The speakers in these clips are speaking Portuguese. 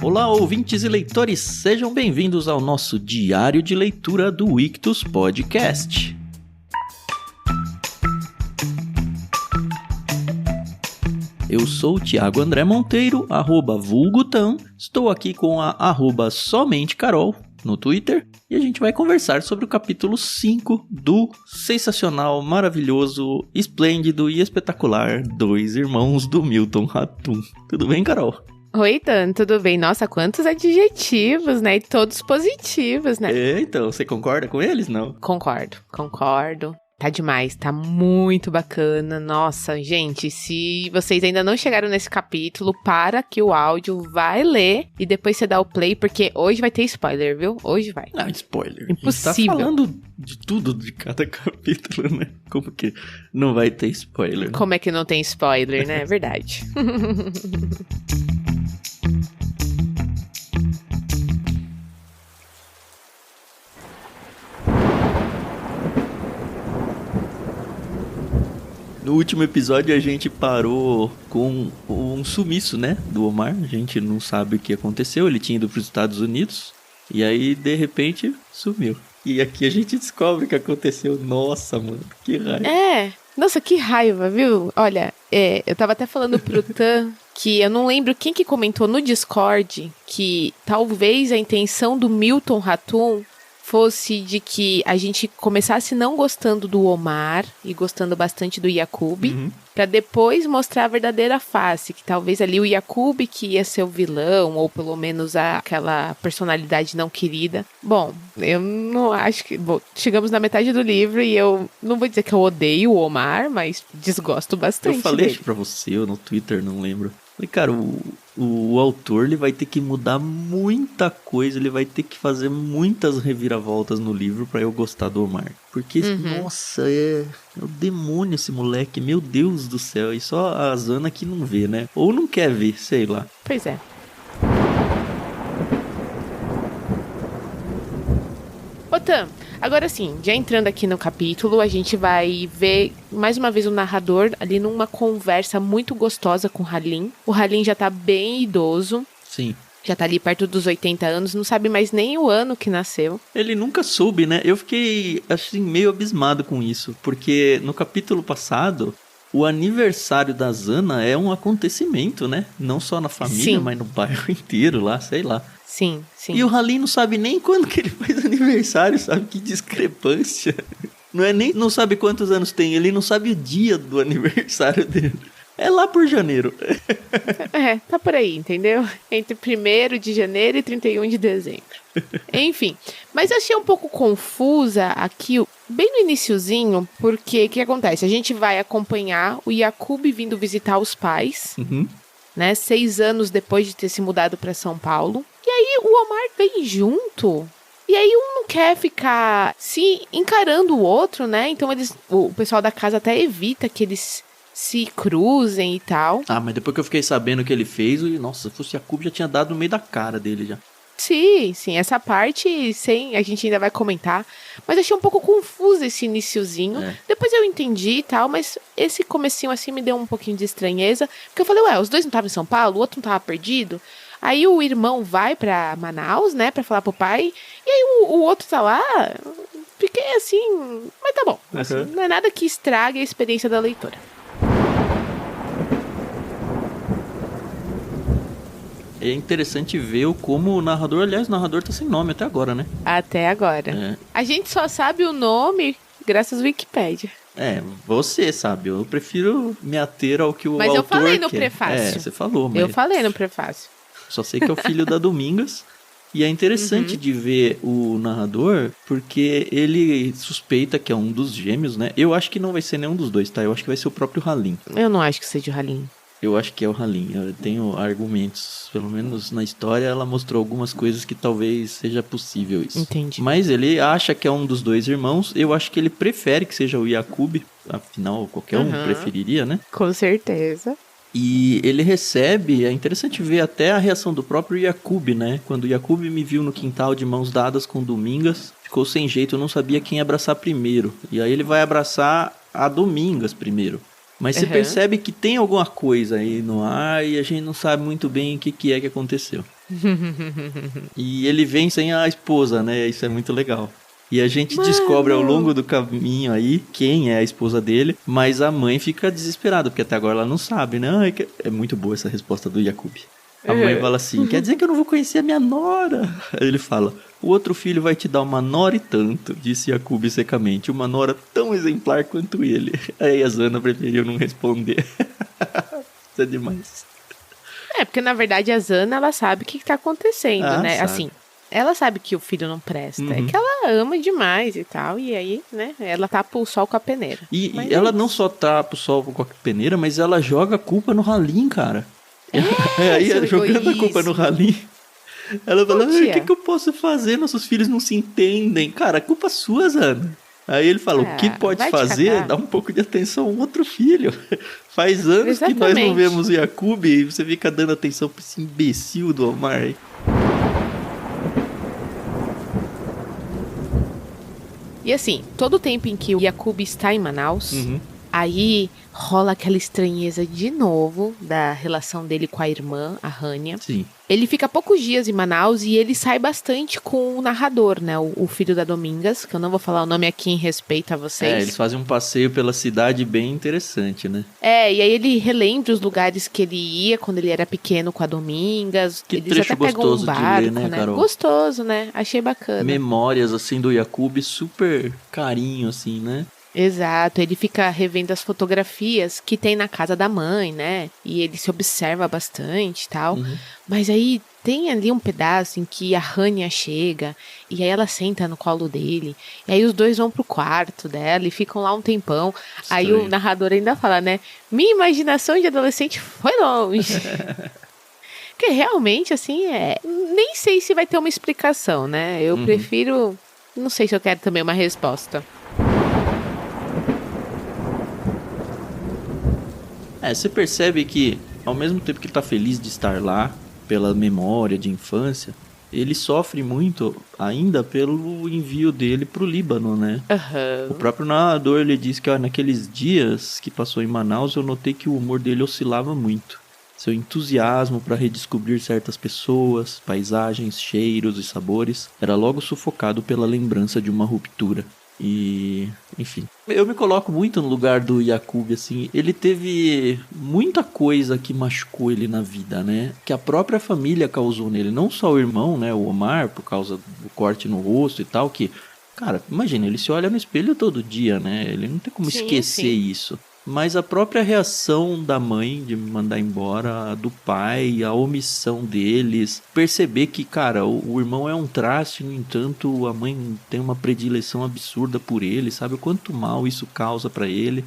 Olá, ouvintes e leitores, sejam bem-vindos ao nosso diário de leitura do Ictus Podcast. Eu sou o Thiago André Monteiro, @vulgutan, estou aqui com a @somentecarol no Twitter e a gente vai conversar sobre o capítulo 5 do sensacional, maravilhoso, esplêndido e espetacular Dois Irmãos do Milton Ratum. Tudo bem, Carol? Oi, Dan, tudo bem? Nossa, quantos adjetivos, né? E todos positivos, né? Então, você concorda com eles, não? Concordo. Tá demais, tá muito bacana. Nossa, gente, se vocês ainda não chegaram nesse capítulo, para aqui o áudio, vai ler e depois você dá o play, porque hoje vai ter spoiler, viu? Hoje vai. Ah, spoiler. Impossível. A gente tá falando de tudo de cada capítulo, né? Como que não vai ter spoiler? Né? Como é que não tem spoiler, né? É verdade. No último episódio a gente parou com um sumiço, né, do Omar. A gente não sabe o que aconteceu, ele tinha ido para os Estados Unidos e aí de repente sumiu. E aqui a gente descobre o que aconteceu. Nossa, mano, que raiva. Nossa, que raiva, viu? Olha, eu tava até falando pro Tan que eu não lembro quem que comentou no Discord que talvez a intenção do Milton Ratum fosse de que a gente começasse não gostando do Omar e gostando bastante do Yakub, pra depois mostrar a verdadeira face, que talvez ali o Yakub que ia ser o vilão, ou pelo menos aquela personalidade não querida. Bom, eu não acho que... Bom, chegamos na metade do livro e eu não vou dizer que eu odeio o Omar, mas desgosto bastante. Eu falei dele. isso pra você, ou no Twitter, não lembro. Falei, cara, o autor ele vai ter que mudar muita coisa, ele vai ter que fazer muitas reviravoltas no livro pra eu gostar do Omar. Porque, nossa, é o demônio esse moleque, meu Deus do céu. E só a Zana que não vê, né? Ou não quer ver, sei lá. Pois é. Tam, agora sim, já entrando aqui no capítulo, a gente vai ver mais uma vez o narrador ali numa conversa muito gostosa com o Halim. O Halim já tá bem idoso. Sim. Já tá ali perto dos 80 anos, não sabe mais nem o ano que nasceu. Ele nunca soube, né? Eu fiquei, assim, meio abismado com isso. Porque no capítulo passado, o aniversário da Zana é um acontecimento, né? Não só na família, mas no bairro inteiro lá, sei lá. Sim. E o Halim não sabe nem quando que ele faz aniversário, sabe? Que discrepância. Não sabe quantos anos tem, ele não sabe o dia do aniversário dele. É lá por janeiro. Tá por aí, entendeu? Entre 1º de janeiro e 31 de dezembro. Enfim, mas eu achei um pouco confusa aqui, bem no iniciozinho, porque o que acontece? A gente vai acompanhar o Yakub vindo visitar os pais, né? 6 anos depois de ter se mudado para São Paulo. E aí o Omar vem junto. E aí um não quer ficar se encarando o outro, né? Então o pessoal da casa até evita que eles se cruzem e tal. Ah, mas depois que eu fiquei sabendo o que ele fez, nossa, se fosse Yakub já tinha dado no meio da cara dele já. Sim, essa parte a gente ainda vai comentar. Mas achei um pouco confuso esse iniciozinho. Depois eu entendi e tal, mas esse comecinho assim me deu um pouquinho de estranheza. Porque eu falei, os dois não estavam em São Paulo, o outro não estava perdido. Aí o irmão vai pra Manaus, né, pra falar pro pai. E aí o outro tá lá. Fiquei assim, mas tá bom. Assim, não é nada que estrague a experiência da leitora. É interessante ver como o narrador tá sem nome até agora, né? Até agora. A gente só sabe o nome graças ao Wikipedia. Você sabe, eu prefiro me ater ao que o autor quer. Mas eu falei no quer. prefácio. Você falou, mas... Eu falei no prefácio. Só sei que é o filho da Domingas. E é interessante de ver o narrador, porque ele suspeita que é um dos gêmeos, né? Eu acho que não vai ser nenhum dos dois, tá? Eu acho que vai ser o próprio Halim. Eu não acho que seja o Halim. Eu acho que é o Halim. Eu tenho argumentos. Pelo menos na história ela mostrou algumas coisas que talvez seja possível isso. Entendi. Mas ele acha que é um dos dois irmãos. Eu acho que ele prefere que seja o Yakub. Afinal, qualquer um preferiria, né? Com certeza. E ele recebe, é interessante ver até a reação do próprio Yakub, né? Quando o Yakub me viu no quintal de mãos dadas com Domingas, ficou sem jeito, eu não sabia quem abraçar primeiro. E aí ele vai abraçar a Domingas primeiro. Mas você percebe que tem alguma coisa aí no ar e a gente não sabe muito bem o que é que aconteceu. E ele vem sem a esposa, né? Isso é muito legal. E a gente descobre ao longo do caminho aí quem é a esposa dele, mas a mãe fica desesperada, porque até agora ela não sabe, né? É muito boa essa resposta do Yakub. A mãe fala assim, quer dizer que eu não vou conhecer a minha nora? Aí ele fala, o outro filho vai te dar uma nora e tanto, disse Yakub secamente, uma nora tão exemplar quanto ele. Aí a Zana preferiu não responder. Isso é demais. Porque na verdade a Zana, ela sabe o que tá acontecendo, né? Sabe. Assim, ela sabe que o filho não presta, é que ela ama demais e tal, e aí, né, ela tapa o sol com a peneira. E ela não só tapa o sol com a peneira, mas ela joga a culpa no Halim, cara. Aí ela jogando a culpa no Halim, ela fala, o que eu posso fazer? Nossos filhos não se entendem. Cara, a culpa é sua, Zana. Aí ele fala, o que pode fazer é dar um pouco de atenção ao outro filho. Faz anos que nós não vemos o Yakub e você fica dando atenção pra esse imbecil do Omar aí. E assim, todo o tempo em que o Yakub está em Manaus, aí rola aquela estranheza de novo da relação dele com a irmã, a Rania. Sim. Ele fica poucos dias em Manaus e ele sai bastante com o narrador, né? O filho da Domingas, que eu não vou falar o nome aqui em respeito a vocês. Eles fazem um passeio pela cidade bem interessante, né? E aí ele relembra os lugares que ele ia quando ele era pequeno com a Domingas. Que eles trecho até pegam gostoso um barco, de ler, né, Carol? Gostoso, né? Achei bacana. Memórias, assim, do Yakub, super carinho, assim, né? Exato, ele fica revendo as fotografias que tem na casa da mãe, né? E ele se observa bastante e tal. Mas aí tem ali um pedaço em que a Rania chega e aí ela senta no colo dele. E aí os dois vão pro quarto dela e ficam lá um tempão. Estranho. Aí o narrador ainda fala, né? Minha imaginação de adolescente foi longe. Porque realmente, assim, nem sei se vai ter uma explicação, né? Eu prefiro... Não sei se eu quero também uma resposta. Você percebe que, ao mesmo tempo que ele tá feliz de estar lá, pela memória de infância, ele sofre muito ainda pelo envio dele pro Líbano, né? O próprio narrador, ele diz que naqueles dias que passou em Manaus, eu notei que o humor dele oscilava muito. Seu entusiasmo para redescobrir certas pessoas, paisagens, cheiros e sabores era logo sufocado pela lembrança de uma ruptura. E, enfim, eu me coloco muito no lugar do Yakub, assim, ele teve muita coisa que machucou ele na vida, né, que a própria família causou nele, não só o irmão, né, o Omar, por causa do corte no rosto e tal, que, cara, imagina, ele se olha no espelho todo dia, né, ele não tem como esquecer isso. Mas a própria reação da mãe de me mandar embora, a do pai, a omissão deles, perceber que, cara, o irmão é um traste, no entanto, a mãe tem uma predileção absurda por ele, sabe? O quanto mal isso causa pra ele.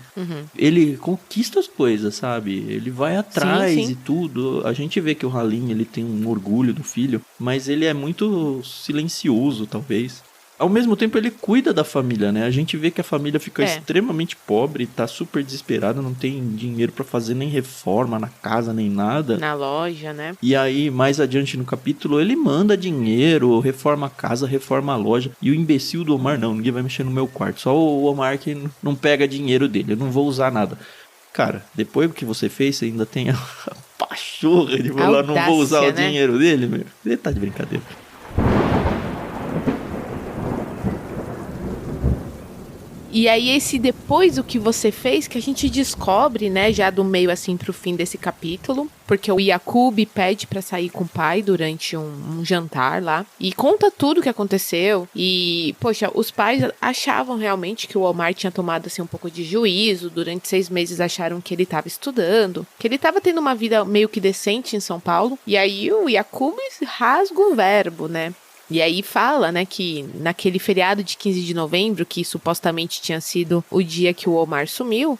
Ele conquista as coisas, sabe? Ele vai atrás e tudo. A gente vê que o Halim, ele tem um orgulho do filho, mas ele é muito silencioso, talvez. Ao mesmo tempo, ele cuida da família, né? A gente vê que a família fica extremamente pobre, tá super desesperada, não tem dinheiro pra fazer nem reforma na casa, nem nada. Na loja, né? E aí, mais adiante no capítulo, ele manda dinheiro, reforma a casa, reforma a loja. E o imbecil do Omar, não, ninguém vai mexer no meu quarto. Só o Omar que não pega dinheiro dele, eu não vou usar nada. Cara, depois do que você fez, você ainda tem a pachorra de falar, não vou usar o dinheiro dele, meu. Ele tá de brincadeira. E aí depois do que você fez, que a gente descobre, né, já do meio assim pro fim desse capítulo, porque o Yakub pede pra sair com o pai durante um jantar lá, e conta tudo o que aconteceu, e, poxa, os pais achavam realmente que o Omar tinha tomado, assim, um pouco de juízo, durante 6 meses acharam que ele tava estudando, que ele tava tendo uma vida meio que decente em São Paulo, e aí o Yakub rasga o verbo, né? E aí fala, né, que naquele feriado de 15 de novembro, que supostamente tinha sido o dia que o Omar sumiu,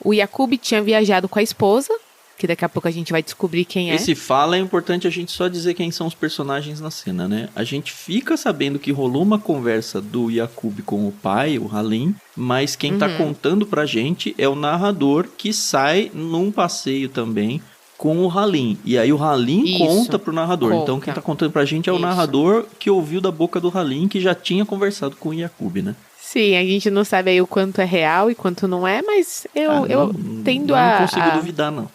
o Yakub tinha viajado com a esposa, que daqui a pouco a gente vai descobrir quem é. Esse fala é importante a gente só dizer quem são os personagens na cena, né? A gente fica sabendo que rolou uma conversa do Yakub com o pai, o Halim, mas quem tá contando pra gente é o narrador que sai num passeio também com o Halim. E aí o Halim conta pro narrador. Então quem tá contando pra gente é o narrador que ouviu da boca do Halim, que já tinha conversado com o Yakub, né? Sim, a gente não sabe aí o quanto é real e quanto não é, mas eu tendo não consigo duvidar, não.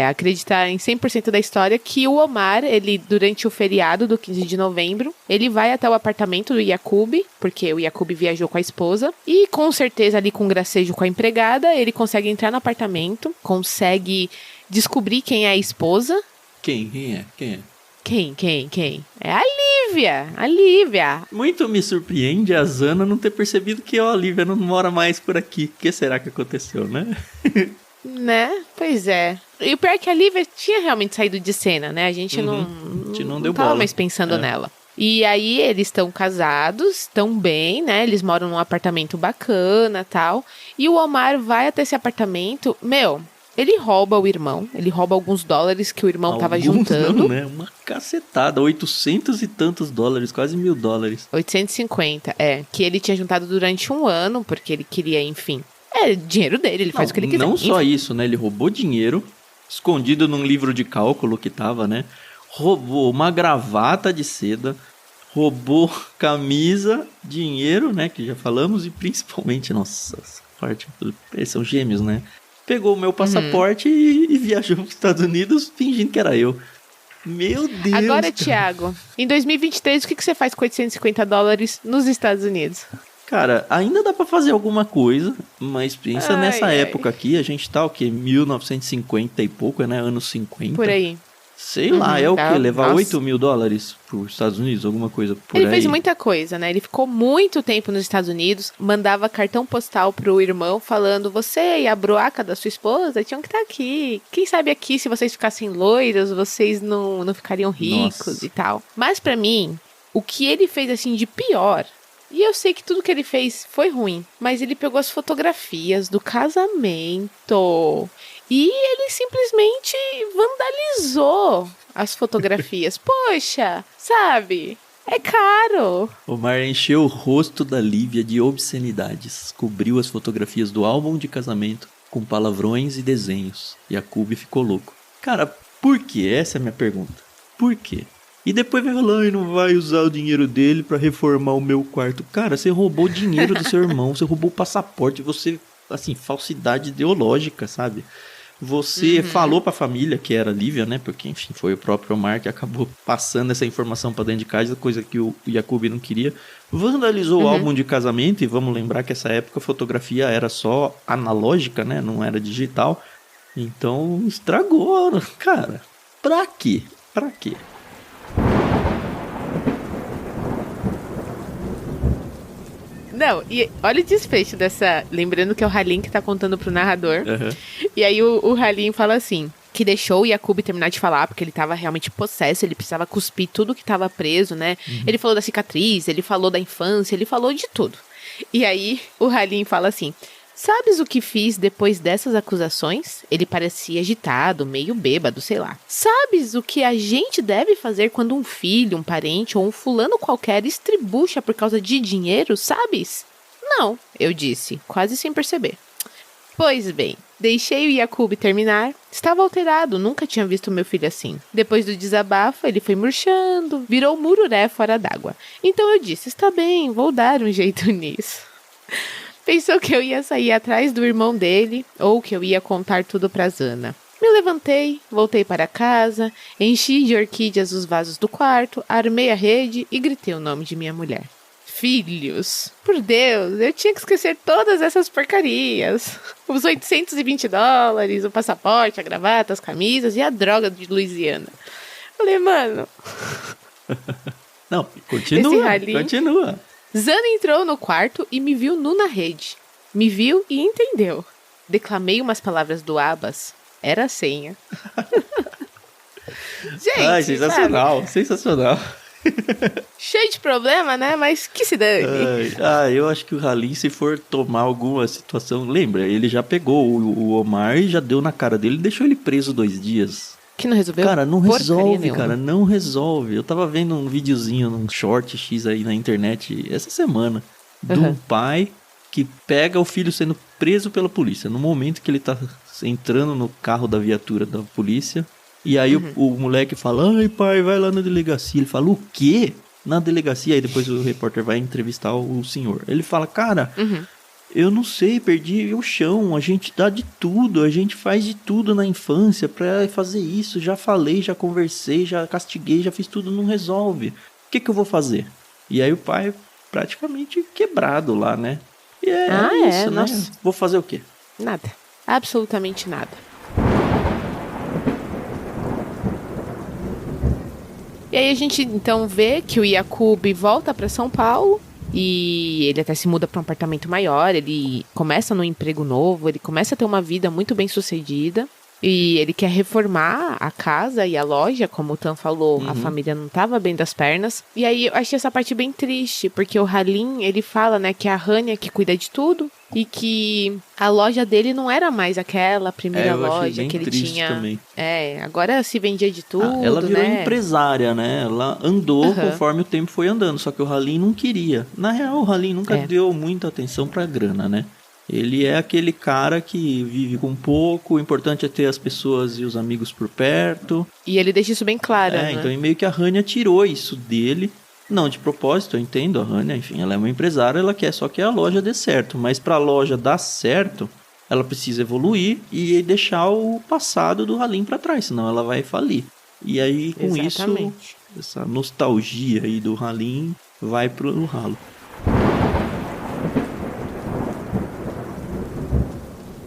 Acreditar em 100% da história que o Omar, ele, durante o feriado do 15 de novembro, ele vai até o apartamento do Yacub, porque o Yacub viajou com a esposa, e com certeza ali com gracejo com a empregada, ele consegue entrar no apartamento, consegue descobrir quem é a esposa. Quem é? Quem? É a Lívia! A Lívia! Muito me surpreende a Zana não ter percebido que a Lívia não mora mais por aqui. O que será que aconteceu, né? Né? Pois é. E o pior é que a Lívia tinha realmente saído de cena, né? A gente não deu tava bola. mais pensando nela. E aí eles estão casados, estão bem, né? Eles moram num apartamento bacana e tal. E o Omar vai até esse apartamento. Ele rouba o irmão. Ele rouba alguns dólares que o irmão tava juntando. Não, né? Uma cacetada. 800 e tantos dólares, quase $1.000. 850, que ele tinha juntado durante um ano, porque ele queria, enfim... dinheiro dele, ele faz o que ele quiser. Não só isso, né? Ele roubou dinheiro, escondido num livro de cálculo que tava, né? Roubou uma gravata de seda, roubou camisa, dinheiro, né? Que já falamos, e principalmente, nossa, essa parte, eles são gêmeos, né? Pegou o meu passaporte e viajou para os Estados Unidos fingindo que era eu. Meu Deus! Agora, Thiago, em 2023, o que você faz com 850 dólares nos Estados Unidos? Cara, ainda dá pra fazer alguma coisa, mas pensa nessa época aqui, a gente tá o quê? 1950 e pouco, né? Anos 50. Por aí. Sei lá, é o quê? Levar $8.000 pros Estados Unidos, alguma coisa por aí. Ele fez muita coisa, né? Ele ficou muito tempo nos Estados Unidos, mandava cartão postal pro irmão falando: você e a broaca da sua esposa tinham que estar aqui. Quem sabe aqui, se vocês ficassem loiros, vocês não ficariam ricos e tal. Mas pra mim, o que ele fez assim de pior... E eu sei que tudo que ele fez foi ruim, mas ele pegou as fotografias do casamento e ele simplesmente vandalizou as fotografias. Poxa, sabe? É caro. Omar encheu o rosto da Lívia de obscenidades, cobriu as fotografias do álbum de casamento com palavrões e desenhos. E a Cube ficou louco. Cara, por quê? Essa é a minha pergunta. Por quê? E depois vai falar, não vai usar o dinheiro dele pra reformar o meu quarto. Cara, você roubou o dinheiro do seu irmão, você roubou o passaporte, você, assim, falsidade ideológica, sabe? Você falou pra família que era Lívia, né? Porque, enfim, foi o próprio Omar que acabou passando essa informação pra dentro de casa, coisa que o Yacub não queria. Vandalizou o álbum de casamento, e vamos lembrar que essa época a fotografia era só analógica, né? Não era digital. Então, estragou, cara. Pra quê? Pra quê? Não, e olha o desfecho dessa... Lembrando que é o Halim que tá contando pro narrador. E aí o Halim fala assim... Que deixou o Yacub terminar de falar, porque ele tava realmente possesso, ele precisava cuspir tudo que tava preso, né? Ele falou da cicatriz, ele falou da infância, ele falou de tudo. E aí o Halim fala assim... Sabes o que fiz depois dessas acusações? Ele parecia agitado, meio bêbado, sei lá. Sabes o que a gente deve fazer quando um filho, um parente ou um fulano qualquer estribucha por causa de dinheiro, sabes? Não, eu disse, quase sem perceber. Pois bem, deixei o Yacub terminar. Estava alterado, nunca tinha visto meu filho assim. Depois do desabafo, ele foi murchando, virou mururé fora d'água. Então eu disse, está bem, vou dar um jeito nisso. Pensou que eu ia sair atrás do irmão dele ou que eu ia contar tudo pra Zana. Me levantei, voltei para casa, enchi de orquídeas os vasos do quarto, armei a rede e gritei o nome de minha mulher. Filhos! Por Deus, eu tinha que esquecer todas essas porcarias. Os $820, o passaporte, a gravata, as camisas e a droga de Louisiana. Falei, mano... Não, continua. Zana entrou no quarto e me viu nu na rede. Me viu e entendeu. Declamei umas palavras do Abbas. Era a senha. Gente, sensacional, sensacional. Cheio de problema, né? Mas que se dane. Eu acho que o Halim, se for tomar alguma situação... Lembra, ele já pegou o Omar e já deu na cara dele e deixou ele preso 2 dias. Que não resolveu? Cara, não resolve, cara, não resolve. Eu tava vendo um videozinho, num short X aí na internet essa semana, de um pai que pega o filho sendo preso pela polícia, no momento que ele tá entrando no carro da viatura da polícia, e aí o moleque fala, ai pai, vai lá na delegacia. Ele fala, o quê? na delegacia, aí depois o repórter vai entrevistar o senhor. Ele fala, cara, eu não sei, perdi o chão, a gente dá de tudo, a gente faz de tudo na infância pra fazer isso, já falei, já conversei, já castiguei, já fiz tudo, não resolve. O que eu vou fazer? E aí o pai praticamente quebrado lá, né? E é isso, né? Nossa. Vou fazer o quê? Nada. Absolutamente nada. E aí a gente então vê que o Yakub volta para São Paulo e ele até se muda para um apartamento maior, ele começa num emprego novo, ele começa a ter uma vida muito bem sucedida. E ele quer reformar a casa e a loja, como o Tan falou, a família não tava bem das pernas. E aí eu achei essa parte bem triste, porque o Halim, ele fala, né, que é a Rania que cuida de tudo e que a loja dele não era mais aquela primeira loja que ele tinha. Também. Agora se vendia de tudo, ela virou né? empresária, né? Ela andou conforme o tempo foi andando, só que o Halim não queria. Na real, o Halim nunca deu muita atenção pra grana, né? Ele é aquele cara que vive com pouco, o importante é ter as pessoas e os amigos por perto. E ele deixa isso bem claro, né? Então meio que a Rania tirou isso dele. Não de propósito, eu entendo a Rania, enfim, ela é uma empresária, ela quer só que a loja dê certo. Mas pra loja dar certo, ela precisa evoluir e deixar o passado do Halim pra trás, senão ela vai falir. E aí com isso, essa nostalgia aí do Halim vai pro ralo.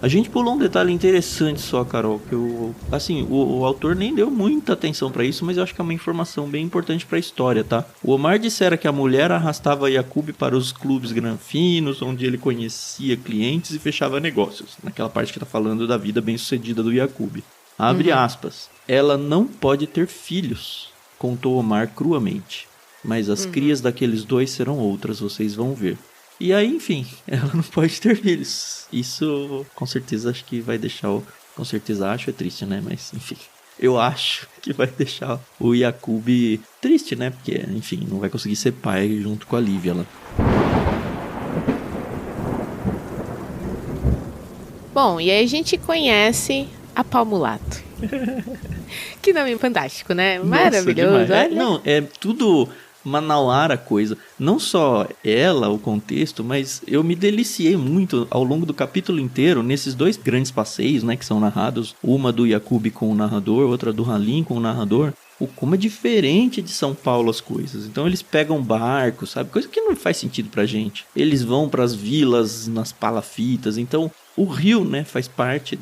A gente pulou um detalhe interessante só, Carol, que o autor nem deu muita atenção pra isso, mas eu acho que é uma informação bem importante pra história, tá? O Omar dissera que a mulher arrastava Yakub para os clubes granfinos, onde ele conhecia clientes e fechava negócios. Naquela parte que tá falando da vida bem-sucedida do Yakub. Abre aspas. Ela não pode ter filhos, contou Omar cruamente. Mas as crias daqueles dois serão outras, vocês vão ver. E aí, enfim, ela não pode ter filhos. Isso, com certeza, acho que vai deixar o... Com certeza, acho, é triste, né? Mas, enfim, eu acho que vai deixar o Yakub triste, né? Porque, enfim, não vai conseguir ser pai junto com a Lívia lá. Bom, e aí a gente conhece a Palmulato. Que nome fantástico, né? Maravilhoso. Nossa, é tudo... manauara coisa, não só ela, o contexto, mas eu me deliciei muito ao longo do capítulo inteiro nesses dois grandes passeios, né, que são narrados, uma do Yakub com o narrador, outra do Halim com o narrador, como é diferente de São Paulo as coisas. Então eles pegam barco, sabe, coisa que não faz sentido pra gente, eles vão pras vilas, nas palafitas, então o rio, né, faz parte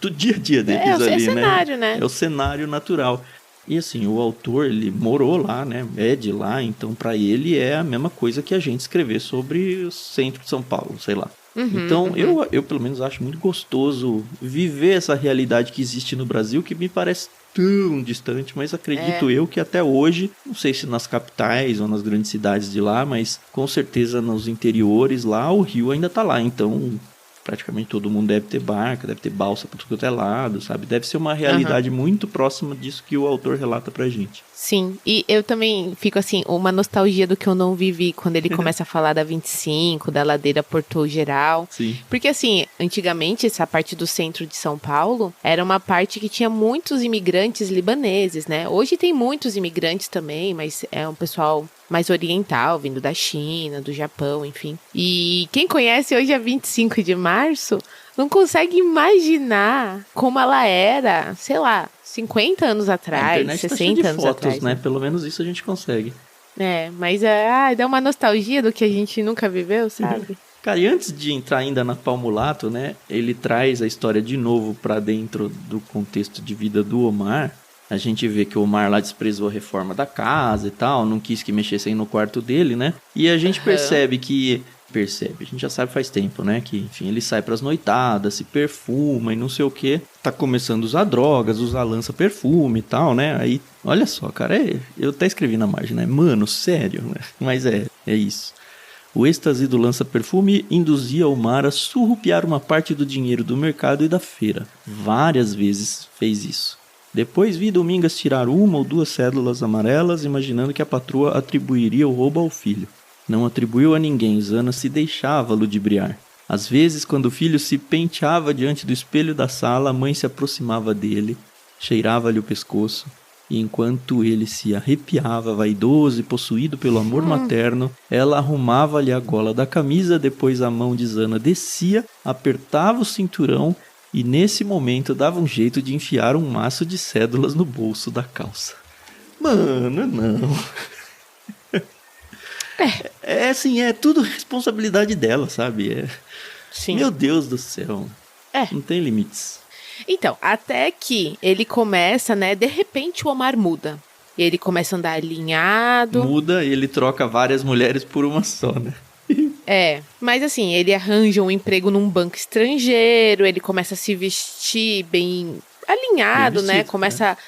do dia a dia deles ali, cenário, né? É o cenário natural. E assim, o autor, ele morou lá, né? É de lá, então pra ele é a mesma coisa que a gente escrever sobre o centro de São Paulo, sei lá. Então, eu pelo menos acho muito gostoso viver essa realidade que existe no Brasil, que me parece tão distante, mas acredito eu que até hoje, não sei se nas capitais ou nas grandes cidades de lá, mas com certeza nos interiores lá, o rio ainda tá lá, então... praticamente todo mundo deve ter barca, deve ter balsa por tudo quanto é lado, sabe? Deve ser uma realidade muito próxima disso que o autor relata pra gente. Sim, e eu também fico assim, uma nostalgia do que eu não vivi quando ele começa a falar da 25, da ladeira Porto Geral. Sim. Porque assim, antigamente essa parte do centro de São Paulo era uma parte que tinha muitos imigrantes libaneses, né? Hoje tem muitos imigrantes também, mas é um pessoal mais oriental, vindo da China, do Japão, enfim. E quem conhece hoje a 25 de março não consegue imaginar como ela era, sei lá, 50 anos atrás, 60 anos fotos, atrás. Né? Pelo menos isso a gente consegue. Mas dá uma nostalgia do que a gente nunca viveu, sabe? Cara, e antes de entrar ainda na Palmulato, né, ele traz a história de novo pra dentro do contexto de vida do Omar. A gente vê que o Omar lá desprezou a reforma da casa e tal, não quis que mexessem no quarto dele, né? E a gente percebe, a gente já sabe faz tempo, né? Que, enfim, ele sai pras noitadas, se perfuma e não sei o que. Tá começando a usar drogas, usar lança-perfume e tal, né? Aí, olha só, cara, eu até escrevi na margem, né? Mano, sério, né? Mas é isso. O êxtase do lança-perfume induzia Omar a surrupiar uma parte do dinheiro do mercado e da feira. Várias vezes fez isso. Depois vi Domingas tirar uma ou duas cédulas amarelas, imaginando que a patroa atribuiria o roubo ao filho. Não atribuiu a ninguém, Zana se deixava ludibriar. Às vezes, quando o filho se penteava diante do espelho da sala, a mãe se aproximava dele, cheirava-lhe o pescoço E enquanto ele se arrepiava, vaidoso e possuído pelo amor materno, ela arrumava-lhe a gola da camisa, depois a mão de Zana descia, apertava o cinturão e nesse momento dava um jeito de enfiar um maço de cédulas no bolso da calça. Mano, não. É assim, é tudo responsabilidade dela, sabe? Sim. Meu Deus do céu. Não tem limites. Então, até que ele começa, né? De repente o Omar muda. E ele começa a andar alinhado. Muda e ele troca várias mulheres por uma só, né? Mas assim, ele arranja um emprego num banco estrangeiro, ele começa a se vestir bem alinhado, bem vestido, né? Começa...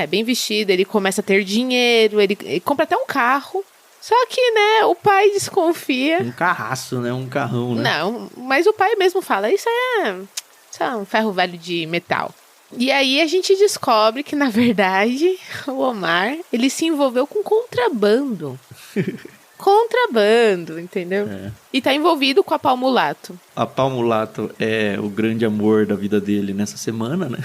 bem vestido, ele começa a ter dinheiro, ele compra até um carro. Só que, né, o pai desconfia. Um carraço, né? Um carrão, né? Não, mas o pai mesmo fala, isso é um ferro velho de metal. E aí a gente descobre que, na verdade, o Omar, ele se envolveu com contrabando. Contrabando, entendeu? E tá envolvido com a Pau Mulato. A Pau Mulato é o grande amor da vida dele nessa semana, né?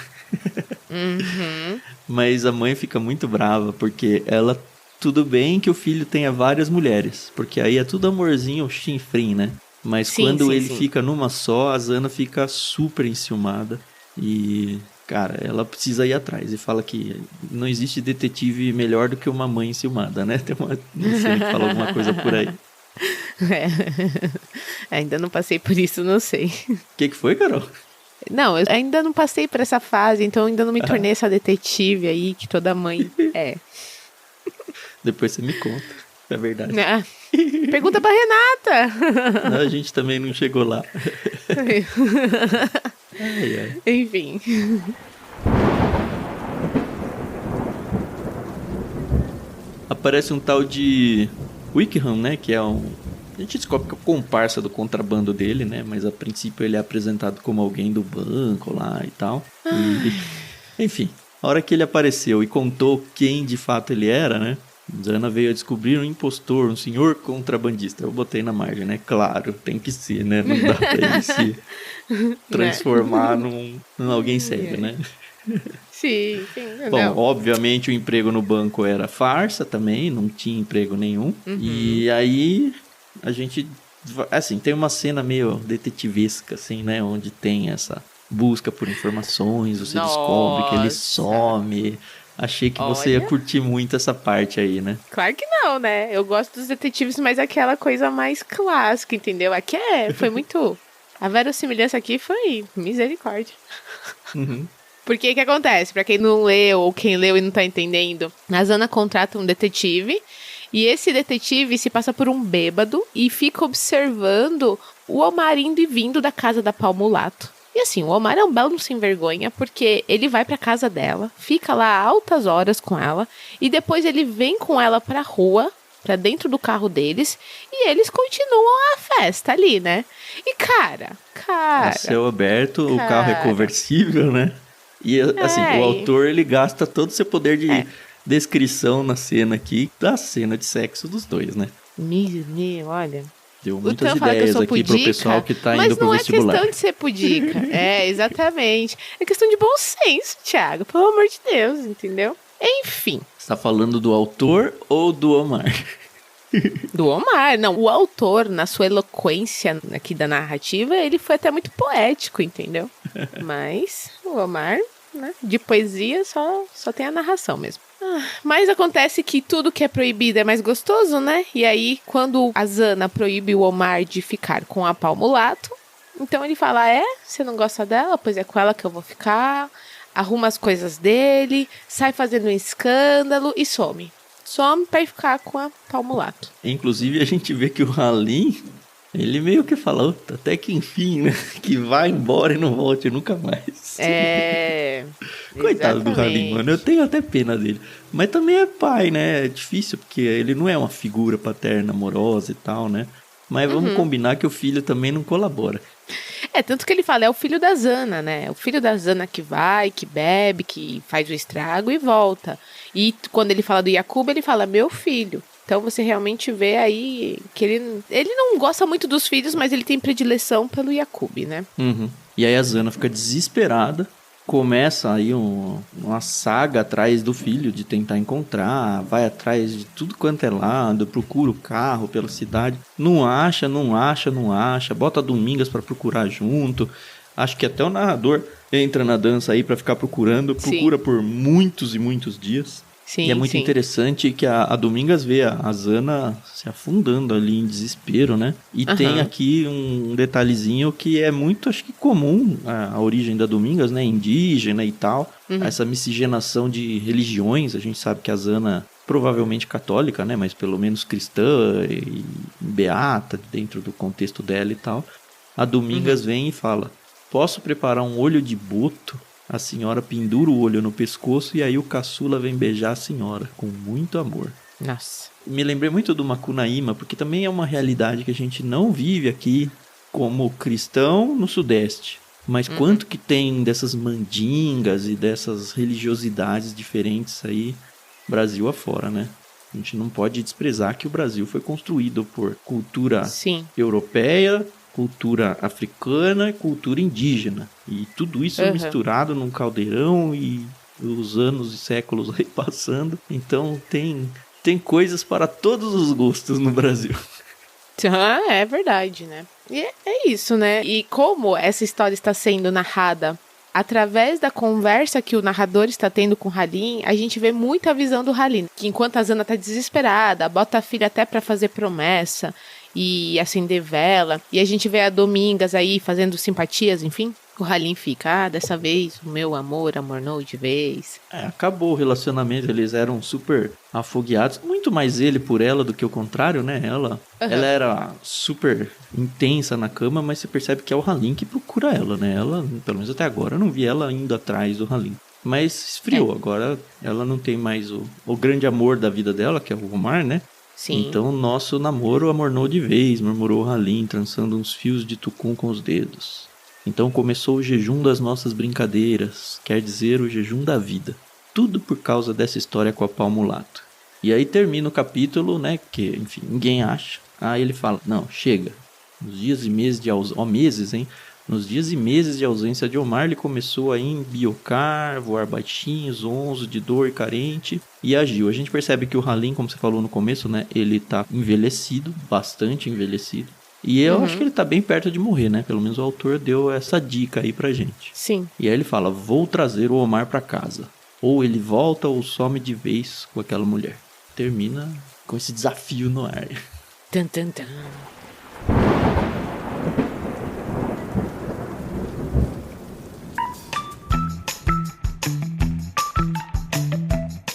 Mas a mãe fica muito brava, porque ela... Tudo bem que o filho tenha várias mulheres, porque aí é tudo amorzinho chinfrim, né? Mas quando ele fica numa só, a Zana fica super enciumada e, cara, ela precisa ir atrás. E fala que não existe detetive melhor do que uma mãe enciumada, né? Tem uma... Não sei, fala alguma coisa por aí. Ainda não passei por isso, não sei. O que foi, Carol? Não, eu ainda não passei por essa fase, então ainda não me tornei essa detetive aí que toda mãe é. Depois você me conta, é verdade. Pergunta pra Renata. Não, a gente também não chegou lá. Enfim. Aparece um tal de Wickham, né? Que é um... A gente descobre que é o comparsa do contrabando dele, né? Mas a princípio ele é apresentado como alguém do banco lá e tal. E... Enfim, a hora que ele apareceu e contou quem de fato ele era, né? Zana veio a descobrir um impostor, um senhor contrabandista. Eu botei na margem, né? Claro, tem que ser, né? Não dá pra ele se transformar num alguém sério, né? Sim. Bom, obviamente o emprego no banco era farsa também, não tinha emprego nenhum. E aí a gente, assim, tem uma cena meio detetivesca, assim, né? Onde tem essa busca por informações, você descobre que ele some... Achei que você ia curtir muito essa parte aí, né? Claro que não, né? Eu gosto dos detetives, mas aquela coisa mais clássica, entendeu? Aqui foi muito... A verossimilhança aqui foi misericórdia. Porque o que acontece? Pra quem não leu ou quem leu e não tá entendendo, a Zana contrata um detetive e esse detetive se passa por um bêbado e fica observando o Omar indo e vindo da casa da Pau Mulato. E assim, o Omar é um belo sem vergonha, porque ele vai pra casa dela, fica lá altas horas com ela, e depois ele vem com ela pra rua, pra dentro do carro deles, e eles continuam a festa ali, né? E cara... A céu aberto, o carro é conversível, né? E assim, o autor, ele gasta todo o seu poder de descrição na cena aqui, da cena de sexo dos dois, né? Olha... Deu muitas ideias aqui pro pessoal que tá indo pro vestibular. Mas não é questão de ser pudica. Exatamente. É questão de bom senso, Thiago. Pelo amor de Deus, entendeu? Enfim. Você tá falando do autor ou do Omar? Do Omar. Não, o autor, na sua eloquência aqui da narrativa, ele foi até muito poético, entendeu? Mas o Omar, né, de poesia, só tem a narração mesmo. Mas acontece que tudo que é proibido é mais gostoso, né? E aí, quando a Zana proíbe o Omar de ficar com a Pau Mulato, então ele fala, você não gosta dela? Pois é com ela que eu vou ficar. Arruma as coisas dele, sai fazendo um escândalo e some. Some pra ficar com a Pau Mulato. Inclusive, a gente vê que o Halim, ele meio que fala, até que enfim, né? Que vai embora e não volte nunca mais. Coitado do Halim, mano. Eu tenho até pena dele. Mas também é pai, né? É difícil, porque ele não é uma figura paterna, amorosa e tal, né? Mas vamos combinar que o filho também não colabora. Tanto que ele fala, é o filho da Zana, né? O filho da Zana que vai, que bebe, que faz o estrago e volta. E quando ele fala do Yakuba, ele fala, meu filho. Então você realmente vê aí que ele não gosta muito dos filhos, mas ele tem predileção pelo Yakub, né? E aí a Zana fica desesperada começa aí uma saga atrás do filho, de tentar encontrar, vai atrás de tudo quanto é lado, procura o carro pela cidade, não acha, bota Domingas pra procurar junto, acho que até o narrador entra na dança aí pra ficar procurando, procura por muitos e muitos dias. Sim, e é muito interessante que a Domingas vê a Zana se afundando ali em desespero, né? E tem aqui um detalhezinho que é muito, acho que comum, a origem da Domingas, né? Indígena e tal. Essa miscigenação de religiões. A gente sabe que a Zana, provavelmente católica, né? Mas pelo menos cristã e beata dentro do contexto dela e tal. A Domingas vem e fala, posso preparar um olho de boto? A senhora pendura o olho no pescoço e aí o caçula vem beijar a senhora, com muito amor. Nossa. Me lembrei muito do Macunaíma, porque também é uma realidade que a gente não vive aqui como cristão no Sudeste. Mas quanto que tem dessas mandingas e dessas religiosidades diferentes aí, Brasil afora, né? A gente não pode desprezar que o Brasil foi construído por cultura europeia, cultura africana e cultura indígena. E tudo isso misturado num caldeirão e os anos e séculos aí passando. Então tem coisas para todos os gostos no Brasil. É verdade, né? E é isso, né? E como essa história está sendo narrada através da conversa que o narrador está tendo com o Halim, a gente vê muito a visão do Halim. Que enquanto a Zana está desesperada, bota a filha até para fazer promessa e acender vela, e a gente vê a Domingas aí fazendo simpatias, enfim, o Halim fica, dessa vez o meu amor amornou de vez. Acabou o relacionamento, eles eram super afogueados, muito mais ele por ela do que o contrário, né? Ela era super intensa na cama, mas você percebe que é o Halim que procura ela, né? Ela, pelo menos até agora, eu não vi ela indo atrás do Halim. Mas esfriou, agora ela não tem mais o grande amor da vida dela, que é o Omar, né? Sim. Então, nosso namoro amornou de vez, murmurou o Halim, trançando uns fios de tucum com os dedos. Então começou o jejum das nossas brincadeiras, quer dizer, o jejum da vida. Tudo por causa dessa história com a pau mulato. E aí termina o capítulo, né, que, enfim, ninguém acha. Aí ele fala, não, chega. Nos dias e meses de ausência, Nos dias e meses de ausência de Omar, ele começou a embiocar, voar baixinho, zonzo, de dor e carente, e agiu. A gente percebe que o Halim, como você falou no começo, né, ele tá envelhecido, bastante envelhecido. E eu acho que ele tá bem perto de morrer, né? Pelo menos o autor deu essa dica aí pra gente. Sim. E aí ele fala, vou trazer o Omar pra casa. Ou ele volta ou some de vez com aquela mulher. Termina com esse desafio no ar. Tum, tum, tum.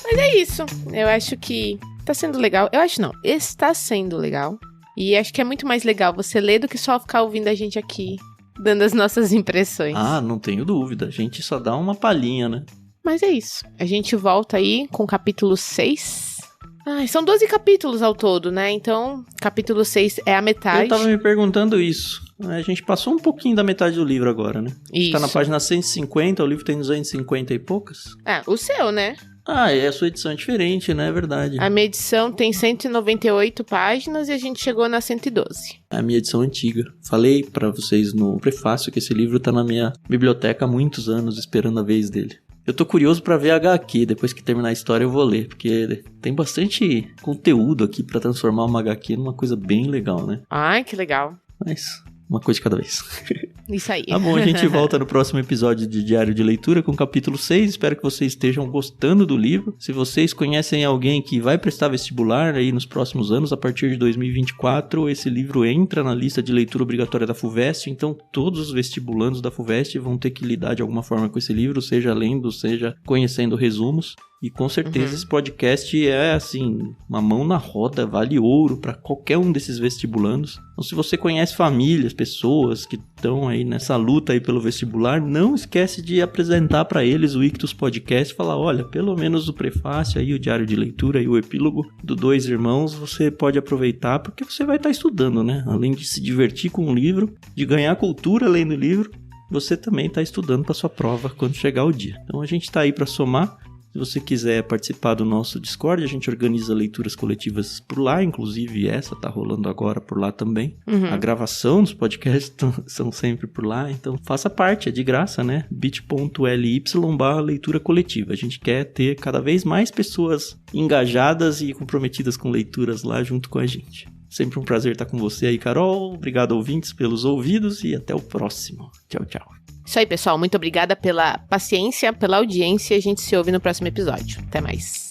Mas é isso. Eu acho que tá sendo legal. Eu acho não. Está sendo legal. E acho que é muito mais legal você ler do que só ficar ouvindo a gente aqui, dando as nossas impressões. Ah, não tenho dúvida. A gente só dá uma palhinha, né? Mas é isso. A gente volta aí com o capítulo 6. São 12 capítulos ao todo, né? Então, capítulo 6 é a metade. Eu tava me perguntando isso. A gente passou um pouquinho da metade do livro agora, né? Isso. Tá na página 150, o livro tem 250 e poucas. O seu, né? A sua edição é diferente, né? É verdade. A minha edição tem 198 páginas e a gente chegou na 112. É a minha edição antiga. Falei pra vocês no prefácio que esse livro tá na minha biblioteca há muitos anos, esperando a vez dele. Eu tô curioso pra ver a HQ, depois que terminar a história eu vou ler, porque tem bastante conteúdo aqui pra transformar uma HQ numa coisa bem legal, né? Ai, que legal. Mas uma coisa de cada vez. Isso aí. Tá bom, a gente volta no próximo episódio de Diário de Leitura com o capítulo 6. Espero que vocês estejam gostando do livro. Se vocês conhecem alguém que vai prestar vestibular aí nos próximos anos, a partir de 2024, esse livro entra na lista de leitura obrigatória da FUVEST. Então, todos os vestibulandos da FUVEST vão ter que lidar de alguma forma com esse livro, seja lendo, seja conhecendo resumos. E com certeza esse podcast é, assim, uma mão na roda, vale ouro para qualquer um desses vestibulandos. Então, se você conhece famílias, pessoas que estão aí nessa luta aí pelo vestibular, não esquece de apresentar para eles o Ictus Podcast e falar, olha, pelo menos o prefácio aí, o diário de leitura e o epílogo do Dois Irmãos, você pode aproveitar porque você vai estar estudando, né? Além de se divertir com o livro, de ganhar cultura lendo o livro, você também está estudando para sua prova quando chegar o dia. Então a gente está aí para somar. Se você quiser participar do nosso Discord, a gente organiza leituras coletivas por lá, inclusive essa tá rolando agora por lá também. A gravação dos podcasts são sempre por lá, então faça parte, é de graça, né? bit.ly/leitura coletiva. A gente quer ter cada vez mais pessoas engajadas e comprometidas com leituras lá junto com a gente. Sempre um prazer estar com você aí, Carol. Obrigado, ouvintes, pelos ouvidos e até o próximo. Tchau, tchau. Isso aí, pessoal. Muito obrigada pela paciência, pela audiência. A gente se ouve no próximo episódio. Até mais.